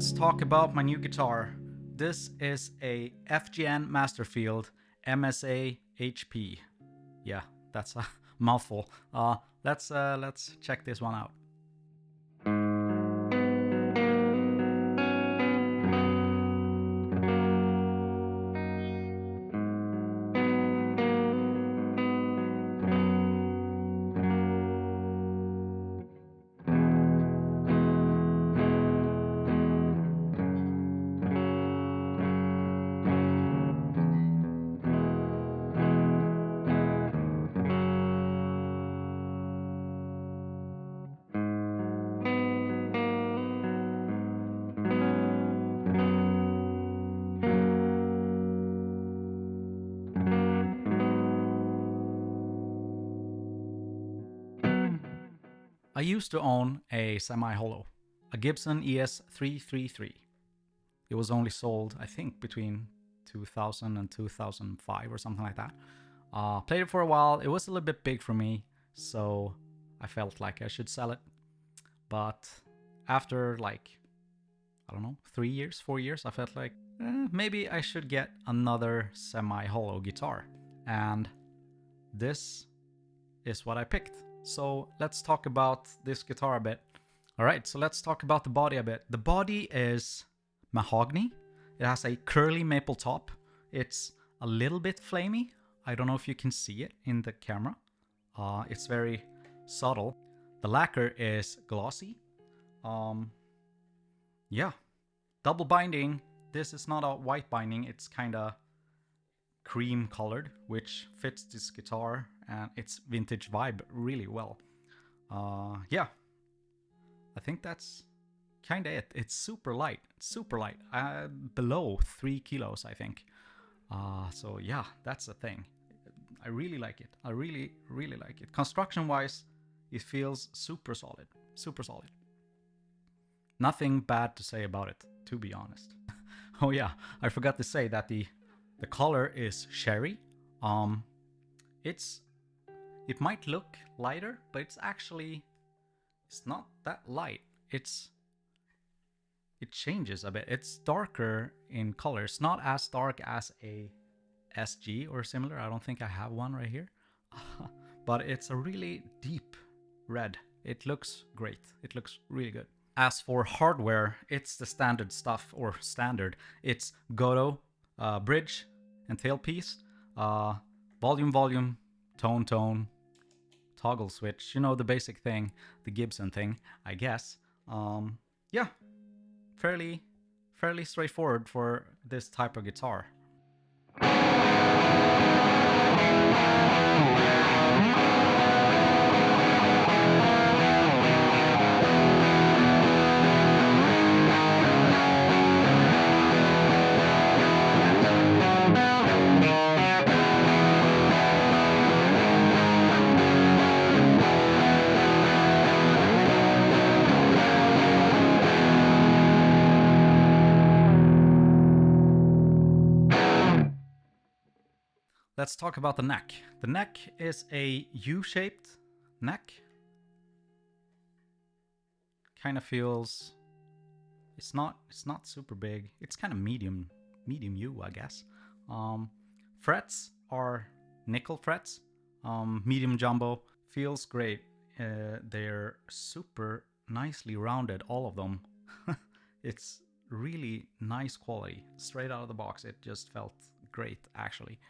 let's talk about my new guitar. This is a FGN Masterfield MSA-HP. Yeah, that's a mouthful. Let's check this one out. I used to own a semi-hollow, a Gibson ES-335. It was only sold, I think, between 2000 and 2005 or something like that. Played it for a while. It was a little bit big for me, so I felt like I should sell it. But after like, I don't know, 3 years, 4 years, I felt like maybe I should get another semi-hollow guitar. And this is what I picked. So let's talk about this guitar a bit. All right, so let's talk about the body a bit. The body is mahogany. It has a curly maple top. It's a little bit flamey. I don't know if you can see it in the camera. It's very subtle. The lacquer is glossy. Yeah, double binding. This is not a white binding. It's kind of cream colored, which fits this guitar and its vintage vibe really well. Yeah, I think that's kind of it. It's super light, below 3 kilos, I think. So yeah, that's the thing. I really like it. I really like it. Construction wise, it feels super solid. Nothing bad to say about it, to be honest. Oh yeah, I forgot to say that the color is cherry. It might look lighter, but it's not that light. It changes a bit. It's darker in color. It's not as dark as a SG or similar. I don't think I have one right here. But it's a really deep red. It looks great. It looks really good. As for hardware, it's the standard stuff, or standard. It's Goto, bridge and tailpiece, volume, tone, toggle switch, you know, the basic thing, the Gibson thing, I guess. Yeah, fairly straightforward for this type of guitar. Let's talk about the neck. The neck is a U-shaped neck. Kind of feels, it's not super big. It's kind of medium U, I guess. Frets are nickel frets. Medium jumbo, feels great. They're super nicely rounded, all of them. It's really nice quality. Straight out of the box, it just felt great, actually.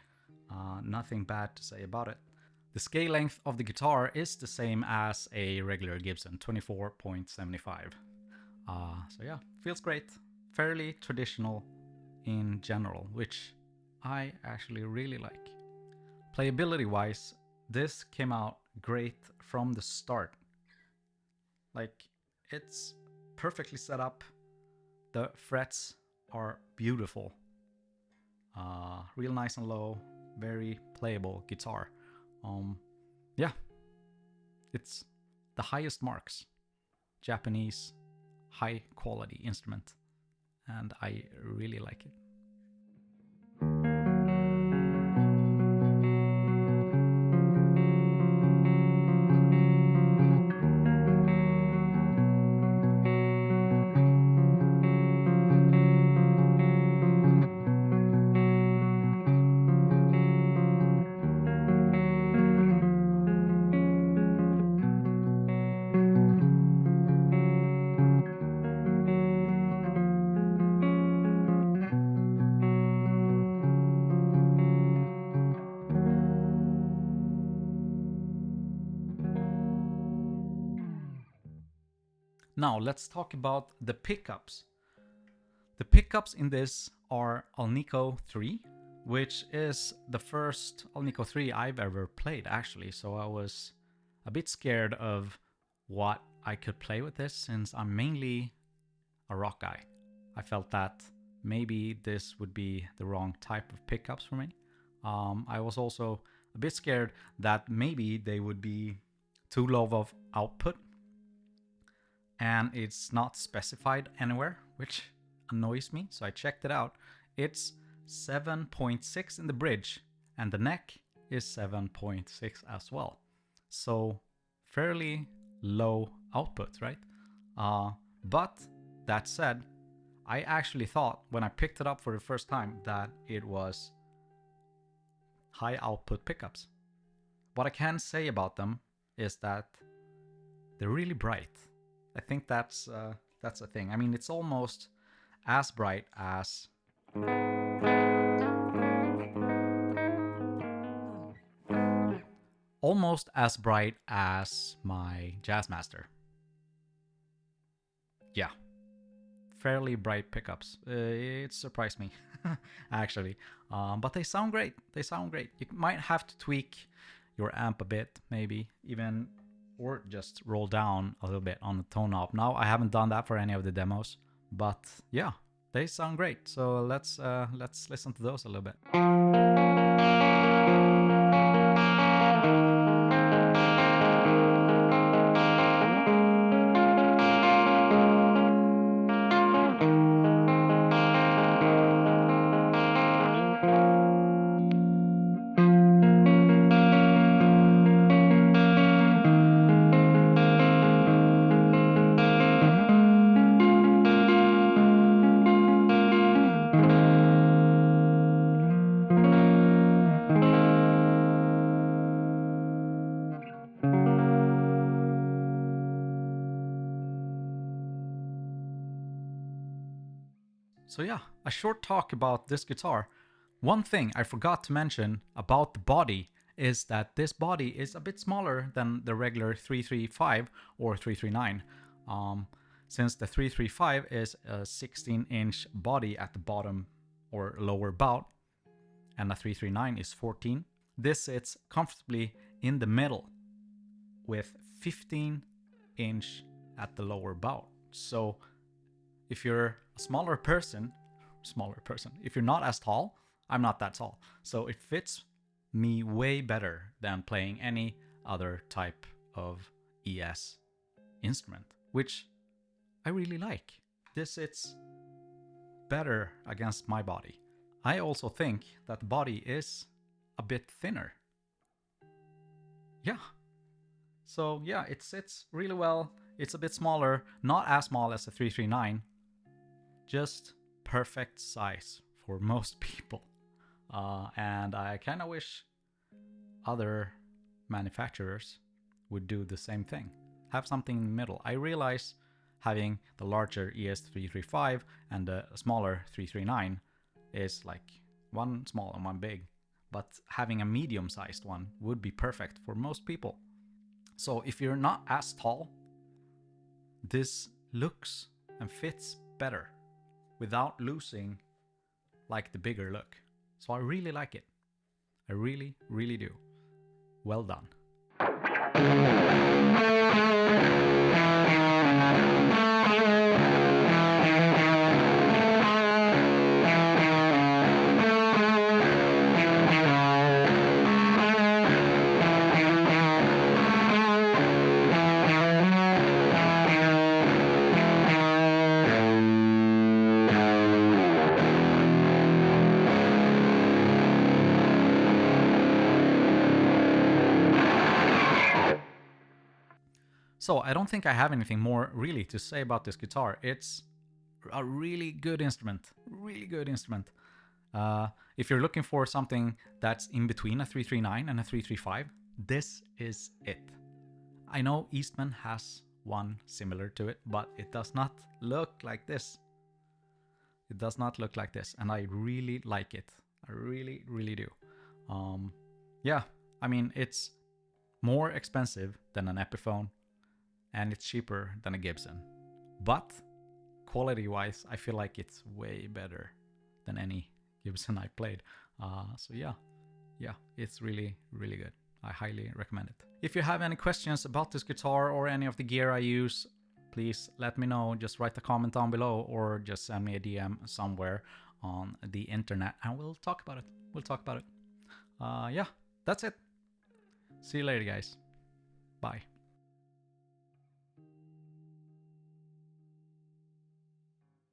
Nothing bad to say about it. The scale length of the guitar is the same as a regular Gibson, 24.75. So yeah, feels great. Fairly traditional in general, which I actually really like. Playability wise, this came out great from the start. Like, it's perfectly set up. The frets are beautiful. Real nice and low. Very playable guitar. Yeah, it's the highest marks. Japanese, high quality instrument, and I really like it. Now let's talk about the pickups. The pickups in this are Alnico 3, which is the first Alnico 3 I've ever played actually, so I was a bit scared of what I could play with this since I'm mainly a rock guy. I felt that maybe this would be the wrong type of pickups for me. I was also a bit scared that maybe they would be too low of output, and it's not specified anywhere, which annoys me. So I checked it out. It's 7.6 in the bridge, and the neck is 7.6 as well. So fairly low output, right? But that said, I actually thought when I picked it up for the first time that it was high output pickups. What I can say about them is that they're really bright. I think that's a thing. I mean, it's almost as bright as my Jazzmaster. Yeah, fairly bright pickups. It surprised me, actually. But they sound great. They sound great. You might have to tweak your amp a bit, maybe even, or just roll down a little bit on the tone knob. Now, I haven't done that for any of the demos, but yeah, they sound great. So let's listen to those a little bit. So yeah, a short talk about this guitar. One thing I forgot to mention about the body is that this body is a bit smaller than the regular 335 or 339. Since the 335 is a 16-inch body at the bottom or lower bout, and the 339 is 14, this sits comfortably in the middle with 15-inch at the lower bout. So if you're a smaller person, if you're not as tall, I'm not that tall. So it fits me way better than playing any other type of ES instrument, which I really like. This sits better against my body. I also think that the body is a bit thinner. Yeah. So yeah, it sits really well. It's a bit smaller, not as small as the 339. Just perfect size for most people. And I kind of wish other manufacturers would do the same thing. Have something in the middle. I realize having the larger ES-335 and the smaller 339 is like one small and one big. But having a medium-sized one would be perfect for most people. So if you're not as tall, this looks and fits better without losing like the bigger look. So I really like it. I really, really do. Well done. So I don't think I have anything more really to say about this guitar. It's a really good instrument, If you're looking for something that's in between a 339 and a 335, this is it. I know Eastman has one similar to it, but it does not look like this. It does not look like this, and I really like it. I really, really do. Yeah, I mean, it's more expensive than an Epiphone, and it's cheaper than a Gibson. but quality-wise, I feel like it's way better than any Gibson I played. So yeah, it's really, really good. I highly recommend it. If you have any questions about this guitar or any of the gear I use, please let me know. Just write a comment down below or just send me a DM somewhere on the internet and we'll talk about it. Yeah, that's it. See you later, guys. Bye.